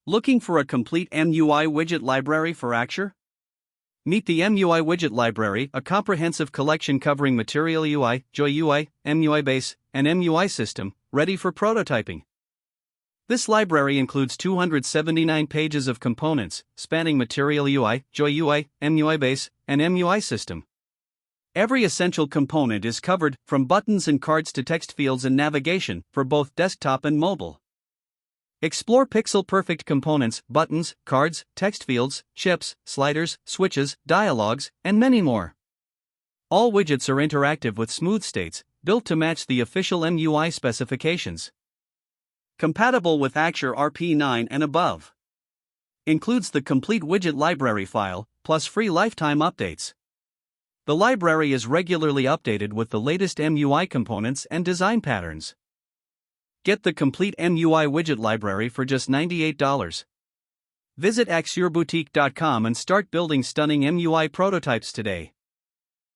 Looking for a complete MUI widget library for Axure? Meet the MUI Widget Library, a comprehensive collection covering Material UI, Joy UI, MUI Base, and MUI System, ready for prototyping. This library includes 279 pages of components, spanning Material UI, Joy UI, MUI Base, and MUI System. Every essential component is covered, from buttons and cards to text fields and navigation, for both desktop and mobile. Explore pixel-perfect components, buttons, cards, text fields, chips, sliders, switches, dialogues, and many more. All widgets are interactive with smooth states, built to match the official MUI specifications. Compatible with Axure RP 9 and above. Includes the complete widget library file, plus free lifetime updates. The library is regularly updated with the latest MUI components and design patterns. Get the complete MUI widget library for just $98. Visit AxureBoutique.com and start building stunning MUI prototypes today.